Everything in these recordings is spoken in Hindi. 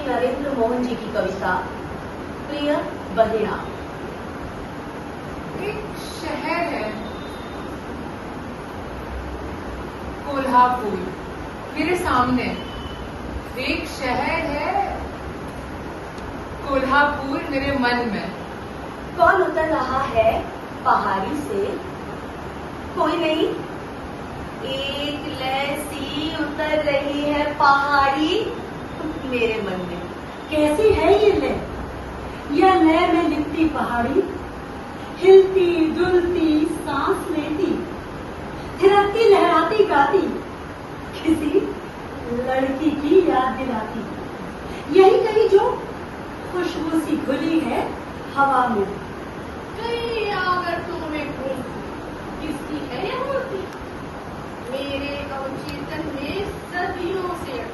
नरेंद्र मोहन जी की कविता प्रिय बहिणा। एक शहर है कोल्हापुर मेरे सामने। एक शहर है कोल्हापुर मेरे मन में। कौन उतर रहा है पहाड़ी से? कोई नहीं, एक लय सी उतर रही है पहाड़ी मेरे मन में। कैसी है ये लय? यह लय में लिपटी पहाड़ी, हिलती डुलती सांस लेती, थिरकती लहराती गाती, किसी लड़की की याद दिलाती। यही कहीं जो खुशबू सी घुली है हवा में। कहीं अगर तुम्हें भूल किसकी है यह मूर्ति? मेरे अवचेतन में सदियों से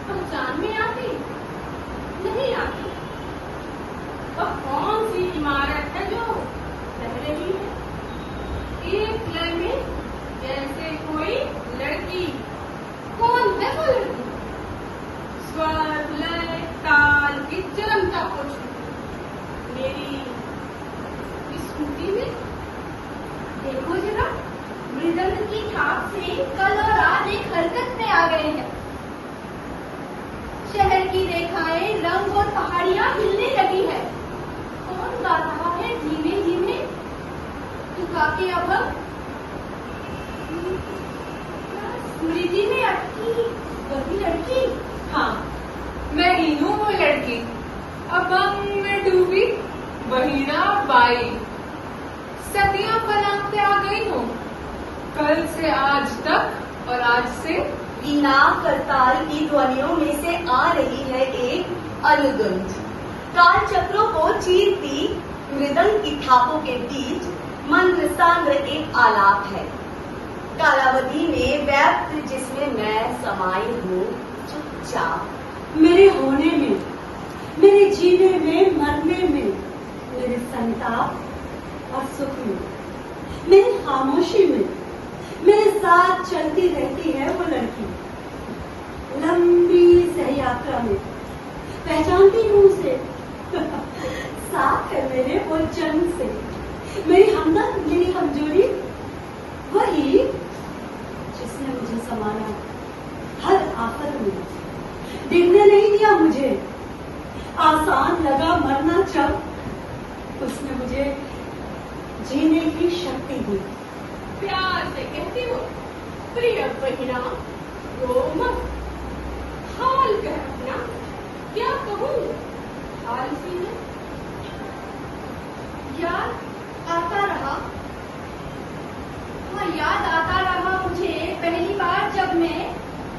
पहचान में आती नहीं आती। वह कौन सी इमारत है जो रह रही है एक लय में जैसे कोई लड़की? कौन है वो लड़की? स्वर लय ताल की चरमता कुछ मेरी स्मृति में देखो जरा, मृदंग की थाप से कल और आज एक हरकत में आ गए हैं। शहर की रेखाएं रंग और पहाड़ियां हिलने लगी है। कौन गा रहा है धीमे धीमे? तू काके अब स्मृति में अटकी वही लड़की? हाँ, मैं ही हूँ वो लड़की। अबंग में डूबी बहिना बाई। सदियां पलंगते आ गई हूँ, कल से आज तक और आज से। वीणा करताल की ध्वनियों में से आ रही है एक अनुगंध। काल चक्रों को चीरती मृदंग की थापों के बीच मंद्र सांद्र एक आलाप है। कालावधि में व्याप्त जिसमें मैं समाई हूँ चुपचाप। मेरे होने में, मेरे जीने में, मरने में, मेरे संताप और सुख में, मेरी खामोशी में मेरे साथ चलती रहती है वो लड़की। लंबी सही यात्रा में पहचानती हूँ उसे। साथ है मेरे वो जन्म से, मेरी हमदर्द, मेरी हमजोरी, वही जिसने मुझे संभाला हर आफत में, देखने नहीं दिया मुझे। आसान लगा मरना जब, उसने मुझे जीने की शक्ति दी। प्यार से कहती हो प्रिय बहिना, रो मत, हाल कह अपना। क्या कहूँ हाल सी में? याद आता रहा, हाँ याद आता रहा मुझे पहली बार जब मैं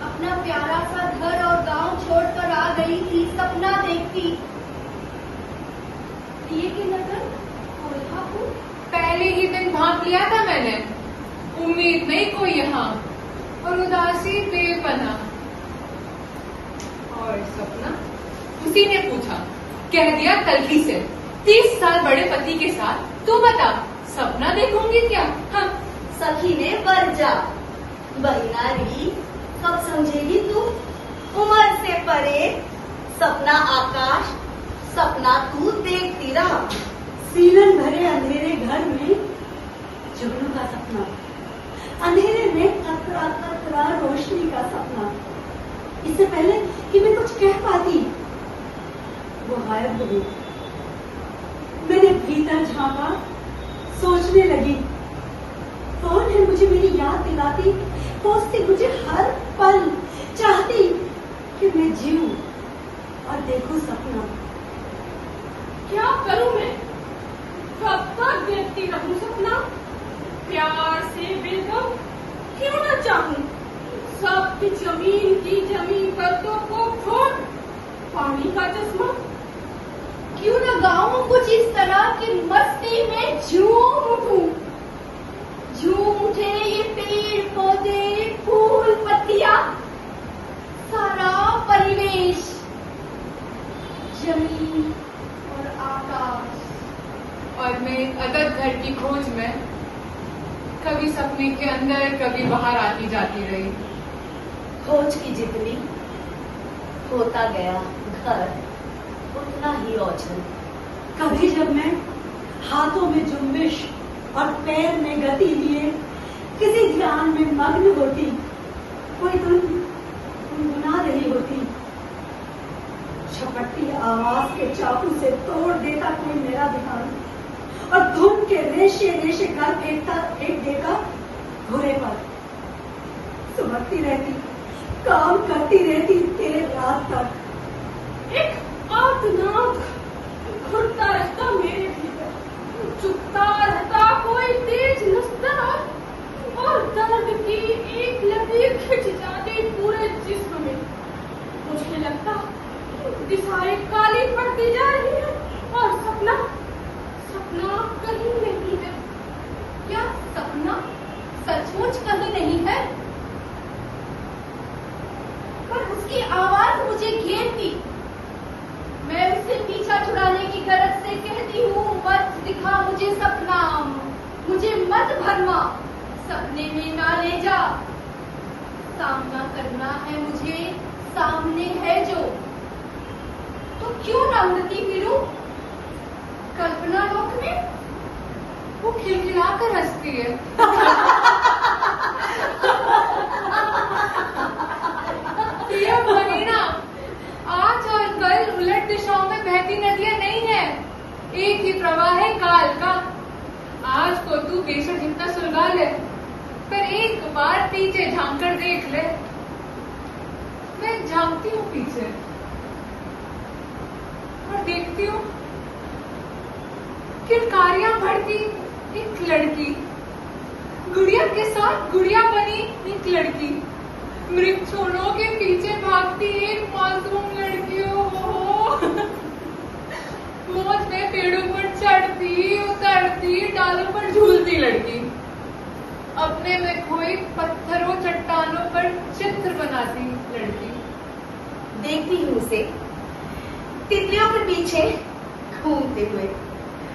अपना प्यारा सा घर और गांव छोड़कर आ गई थी सपना देखती। ये की नजर कोल्हापुर। पहले ही दिन भाग लिया था मैंने, उम्मीद नहीं कोई यहाँ, और उदासी बेपना। और सपना? उसी ने पूछा, कह दिया कल्कि से, 30 साल बड़े पति के साथ तू बता सपना देखूंगी क्या? हाँ। सखी ने वर्जा, बहिना री कब समझेगी तू? उम्र से परे सपना आकाश, सपना तू देखती रहा। सीलन भरे अंधेरे घर में जुगनू का सपना, अंधेरे में कतरा कतरा रोशनी का सपना। इससे पहले कि मैं कुछ कह पाती वो गायब हो गई। मैंने भीतर झांका, सोचने लगी, कौन है मुझे मेरी याद दिलाती, कोसती मुझे हर पल, चाहती कि मैं जीऊं और देखूं सपना। क्या करूं मैं? कब तक देखती रहूं सपना? प्यार से बेगम क्यों न चाहूं? सब जमीन की जमीन परतों को छोड़ पानी का चश्मा। क्यों न गाऊं कुछ इस तरह की मस्ती में झूम उठूं? झूम उठे ये पेड़ पौधे फूल पत्तियां, सारा परिवेश, जमीन और आकाश। और मैं अदद घर की खोज में कभी सपने के अंदर कभी बाहर आती जाती रही। खोज की जितनी होता गया घर उतना ही ओझल। कभी जब मैं हाथों में जुम्बिश और पैर में गति लिए किसी ध्यान में मग्न होती, कोई धुन गुनगुना रही होती, झपटती आवाज के चाकू से तोड़ देता कोई मेरा ध्यान और धुन के रेशे रेशे कर फेंक देता घोड़े पर। सुमरती रहती, काम करती रहती देर रात तक। एक आर्तनाद घुरता रहता मेरे भीतर, चुपता रहता कोई तेज नस्ता और दर्द की एक लकीर खिंच जाती पूरे जिस्म में। मुझे लगता दिशाएं काली पड़ती जा रही है और सपना कहीं नहीं है। क्या सपना सचमुच कहीं नहीं है? पर उसकी आवाज मुझे घेरती। मैं उससे पीछा छुड़ाने की गरज से कहती हूँ, मत दिखा मुझे सपना, मुझे मत भरमा, सपने में ना ले जा। सामना करना है मुझे, सामने है जो, तो क्यों ना उड़ती फिरूं कल्पना लोक में? वो खिलखिला कर हंसती है। प्रिय मनीना, आज और कल उलट दिशाओं में बहती नदियां नहीं है, एक ही प्रवाह है काल का। आज को तू बेशक जितना सुलगा ले, पर एक बार पीछे झांक कर देख ले। मैं झांकती हूँ पीछे और देखती हूँ किलकारियां भरती एक लड़की, गुड़िया के साथ गुड़िया बनी एक लड़की, मृक्षोणों के पीछे भागती एक मासूम लड़की। मौज में पेड़ों पर चढ़ती उतरती डालों पर झूलती लड़की, अपने में खोई पत्थरों चट्टानों पर चित्र बनाती लड़की। देखती हूँ उसे तितलियों के पीछे घूमते हुए,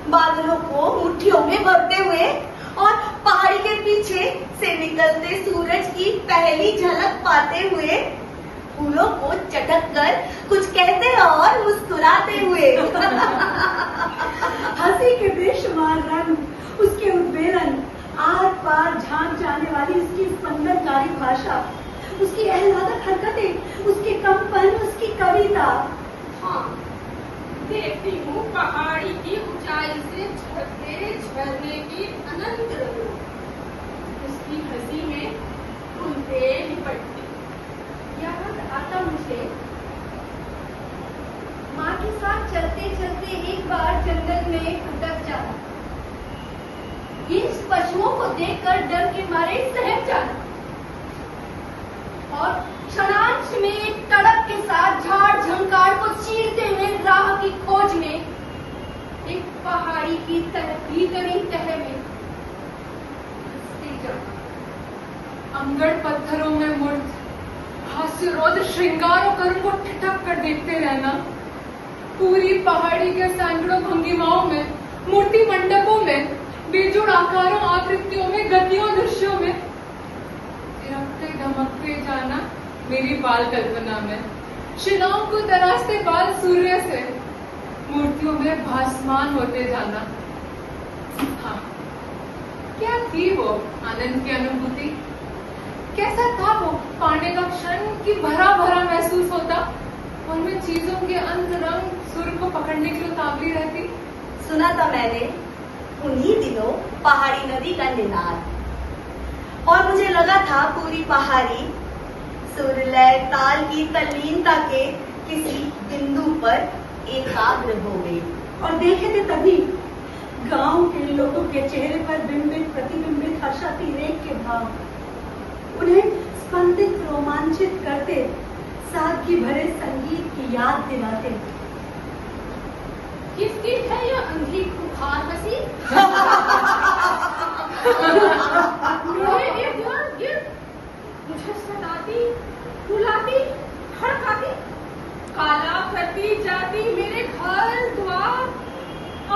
बादलों को मुट्ठियों में भरते हुए और पहाड़ी के पीछे से निकलते सूरज की पहली झलक पाते हुए, फूलों को चटक कर कुछ कहते और मुस्कुराते हुए। हंसी के बेशुमार रंग, उसके उद्वेलन, आर पार झांक जाने वाली उसकी स्पंदनकारी भाषा, उसकी आह्लादक हरकतें, उसके कंपन, उसकी कविता। हाँ, देखती हूँ पहाड़ी की ऊंचाई से झरते झरने की अनंत रंगों, उसकी हंसी में घूमते लिपटते। याद आता मुझे माँ के साथ चलते चलते एक बार जंगल में भटक जाना, इन पशुओं को देखकर डर के मारे सहम जाना और क्षणांश में एक तड़प के साथ झाड़ झंकार को चीरते हुए राह की खोज में एक पहाड़ी की भीतरी तह में अंगड़ पत्थरों में मूर्त हास्यरोध श्रृंगार और करुण को ठिठक कर देखते रहना, पूरी पहाड़ी के सैकड़ों भंगिमाओं में, मूर्ति मंडपों में, बेजोड़ आकारों आकृतियों में, गतियों दृश्यों में थिरकते धमकते जाना मेरी बाल कल्पना में, शिलाओं को तराशते बाल सूर्य से मूर्तियों में भासमान होते जाना। हाँ, क्या थी वो आनंद की अनुभूति? कैसा था वो पाने का क्षण कि भरा भरा महसूस होता और मैं चीजों के अंतरंग सुर को पकड़ने की उतावली रहती। सुना था मैंने उन्हीं दिनों पहाड़ी नदी का निनाद, और मुझे लगा था पूरी पहाड़ी सुर लय ताल की तल्लीनता के किसी बिंदु पर एकाग्र हो गई। और देखे थे तभी गांव के लोगों के चेहरे पर बिंबित प्रतिबिंबित हर्षातिरेक के भाव, उन्हें स्पंदित रोमांचित करते, सादगी भरे संगीत की याद दिलाते। किसकी है यह अंधी खुखार हंसी? मुझे इर्द-गिर्द मुझे सताती, रुलाती, भड़काती, काला करती जाती मेरे घर द्वार,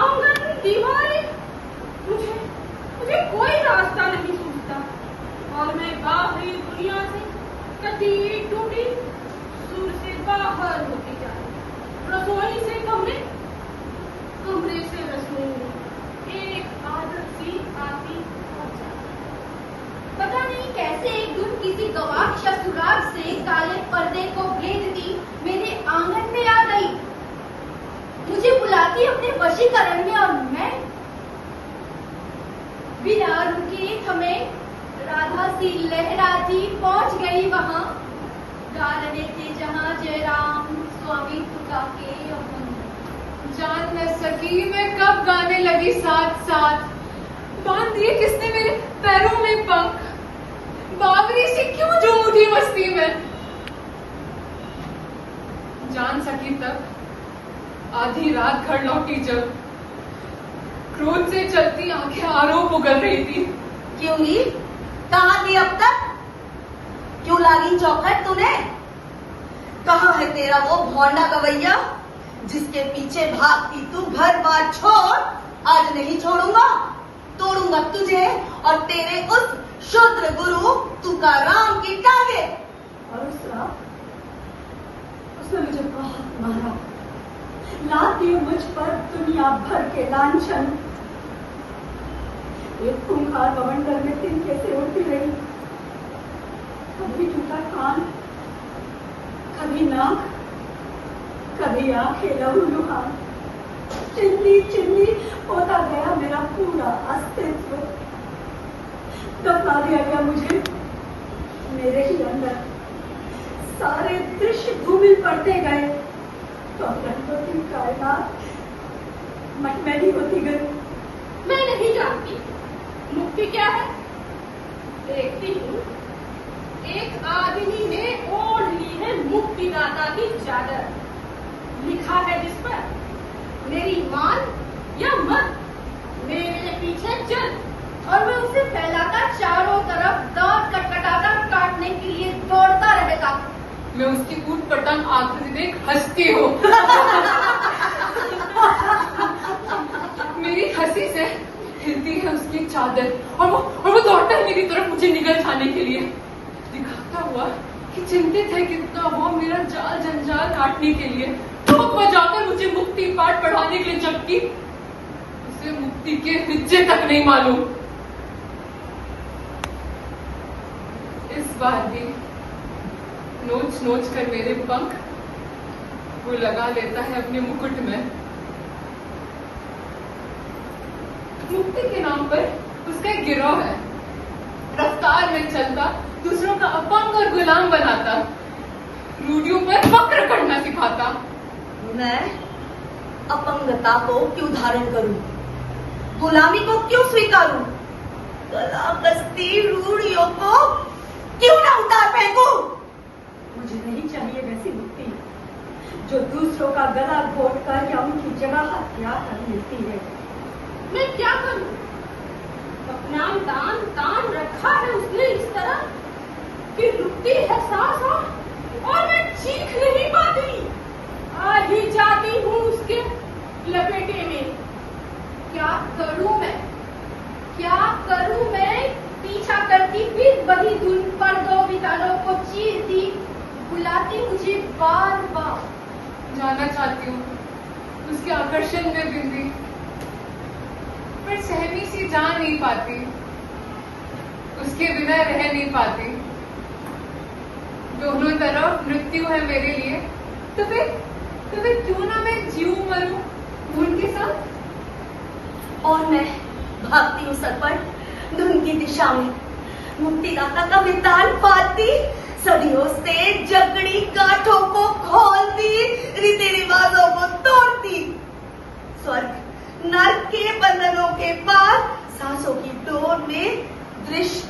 आंगन, दीवारें। मुझे कोई रास्ता नहीं सूझता और मैं बाहरी दुनिया से कटी टूटी सुर से बाहर होती जा रही। रसोई से कमरे, कमरे से रसोई, एक आदत सी आती और जाती। पता नहीं कैसे एक दिन किसी गवाह ससुराल से काले पर्दे को भेजती मेरे आंगन में आ गई, मुझे बुलाती अपने वशीकरण में, और मैं बिना रुके थमे राधा सी लहराती पहुंच गई वहां, गा रहे थे जहां जयराम स्वामी तुका के अपन। जान न सकी मैं कब गाने लगी साथ साथ, बांध दिए किसने मेरे पैरों में पंख, बावरी से क्यों झूम उठी मस्ती में। जान सकी तब आधी रात घर लौटी जब, क्रोध से चलती आंखें आरोप उगल रही थी। क्यों ही? कहाँ थी अब तक? क्यों लागी चौखट तूने? कहाँ है तेरा वो भौंडा गवैया जिसके पीछे भागती तू घर बार छोड़? आज नहीं छोड़ूंगा, तोड़ूंगा तुझे और तेरे उस शूद्र गुरु तुकाराम की टांगे। और उस रात उसने मुझे बहुत मारा, लाद दिए मुझ पर दुनिया भर के लांछन। एक खूंखार बवंडर में तिनके से उड़ती रही, कभी टूटा कान, कभी नाक, कभी आंखें लहूलुहान। चिल्ली चिल्ली होता गया मेरा पूरा अस्तित्व, दफना दिया गया मुझे मेरे ही अंदर। सारे दृश्य धूमिल पड़ते गए तो होती कायनात मटमैली होती गई। मैं नहीं जानती मुक्ति क्या है। देखती हूँ एक आदमी ने ओढ़ ली है मुक्तिदाता की चादर, लिखा है जिस पर मेरी मान या मत, मेरे पीछे चल। और मैं उसे फैलाता चारों तरफ दांत कटकटाता काटने के लिए दौड़ता रहेगा। मैं उसकी ऊट पटांग आंखें देख हंसती हूँ। मेरी हंसी से हिलती है उसकी चादर और वो दौड़ता है मेरी तरफ मुझे निगल खाने के लिए, दिखाता हुआ कि चिंतित है कितना वो मेरा जाल जंजाल काटने के लिए, ठोक बजाकर मुझे मुक्ति पाठ पढ़ाने के लिए, जबकि उसे मुक्ति के हिज्जे तक नहीं मालूम। इस बार भी नोच नोच कर मेरे पंख वो लगा लेता है अपने मुकुट में। मुक्ति के नाम पर उसका एक गिरोह है, रफ्तार में चलता, दूसरों का अपंग और गुलाम बनाता, रूढ़ियों पर फक्र करना सिखाता। मैं अपंगता को क्यों धारण करूं? गुलामी को क्यों स्वीकारूं? गला कसती रूढ़ियों को क्यों ना उतार फेंकूं? मुझे नहीं चाहिए वैसी मुक्ति जो दूसरों का गला घोट कर या उनकी जगह हत्या कर लेती है। मैं क्या करूं? अपना दान तान रखा है उसने इस तरह कि रुकती है सांस और मैं चीख नहीं पाती, आ ही जाती हूँ उसके लपेटे में। क्या करूं मैं, क्या करूं मैं? पीछा करती फिर वही धुन पर दो वितानों को चीरती, बुलाती मुझे बार बार। जाना चाहती हूँ उसके आकर्षण में बिंदी, पर सहमी सी जा नहीं पाती, उसके बिना रह नहीं पाती। दोनों तरफ मृत्यु है मेरे लिए, तो फिर क्यों ना मैं जीऊं मरूं धुन के साथ। और मैं भागती हूँ सरपट धुन की दिशा में, मुक्तिदाता का वितान पाती, सदियों से जकड़ी गांठों को खोलती, रीति रिवाजों को तोड़ती, स्वर्ग नर्क के बंधनों के पार सांसों की डोर में दृश्य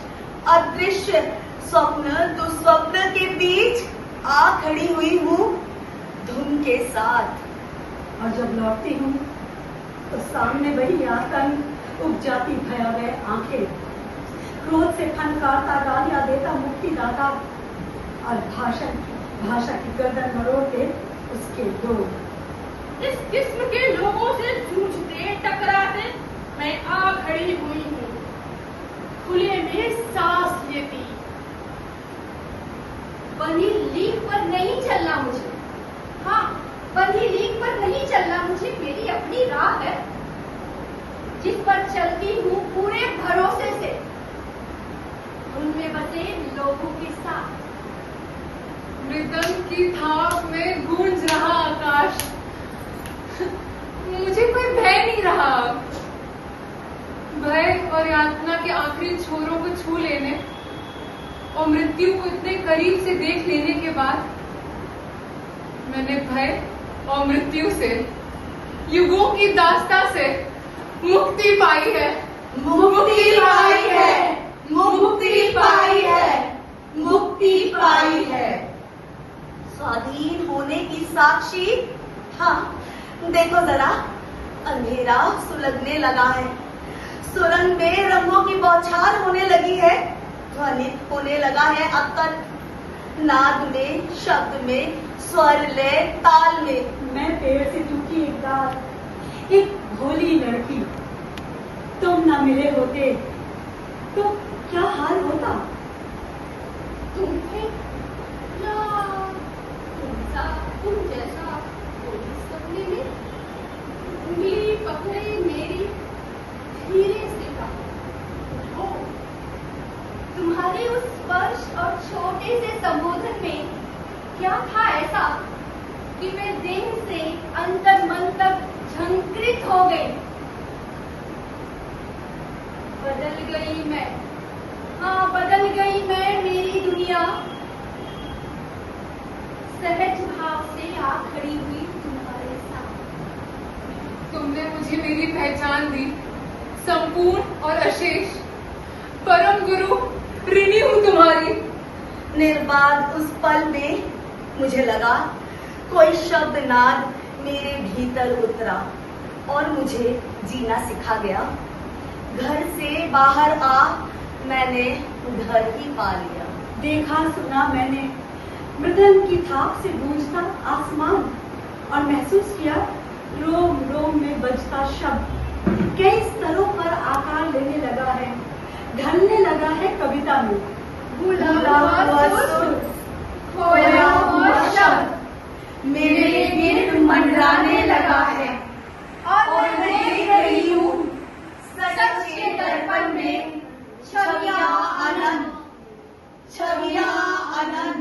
अदृश्य स्वप्न दुस्वप्न के बीच आ खड़ी हुई हूँ धुन के साथ। और जब लौटती हूँ तो सामने वही आतंक, उग जाती भयावह आंखें, क्रोध से फनकारता गालियां देता मुक्तिदाता, और भाषा की गर्दन मरोड़ते उसके लोग। इस किस्म के लोगों से जूझते टकराते मैं आ खड़ी हुई हूँ, खुले में सांस लेती। बनी लीक पर नहीं चलना मुझे, हाँ बंधी लीक पर नहीं चलना मुझे मेरी अपनी राह है, जिस पर चलती हूँ पूरे भरोसे से उनमें बसे लोगों के साथ। मृदंग की थाप में गूंज रहा आकाश। मुझे कोई भय नहीं रहा। भय और यातना के आखिरी छोरों को छू लेने और मृत्यु को इतने करीब से देख लेने के बाद मैंने भय और मृत्यु से, युगों की दास्ता से मुक्ति पाई है। मुक्ति पाई है, मुक्ति पाई है, मुक्ति पाई है। स्वाधीन होने की साक्षी, हाँ देखो जरा, अंधेरा सुलगने लगा है, सुरंग में रंगों की बौछार होने लगी है, ध्वनित होने लगा है अब तक, नाद में, शब्द में, स्वर लय, ताल में। मैं पेड़ से टूटी एक डाल, एक भोली लड़की, तुम ना मिले होते तो क्या हाल होता? तुम थे या तुम जैसा कोई सपने में उंगली पकड़े मेरी धीरे से कहा, ओ, तुम्हारे उस स्पर्श और छोटे से संबोधन में क्या था ऐसा कि मैं देह से अंतर मन तक झंकृत हो गई। बदल गई मैं, हाँ बदल गई मैं, मेरी दुनिया सहज भाव से आ खड़ी हुई तुम्हारे साथ। तुमने मुझे मेरी पहचान दी, संपूर्ण और अशेष, परम गुरु ऋणी हूँ तुम्हारी। निर्बाध उस पल में मुझे लगा कोई शब्द नाद मेरे भीतर उतरा और मुझे जीना सिखा गया। घर से बाहर आ मैंने घर ही पा लिया। देखा सुना मैंने मृदंग की थाप से गूंजता आसमान और महसूस किया रोम रोम में बजता शब्द कई स्तरों पर आकार लेने लगा है, ढलने लगा है कविता में। भूला हुआ सुर, खोया हुआ शब्द मेरे गिर्द मंडराने लगा है और मैं देख रही हूँ सच के दर्पण में छवियां अनंत, छवियां अनंत।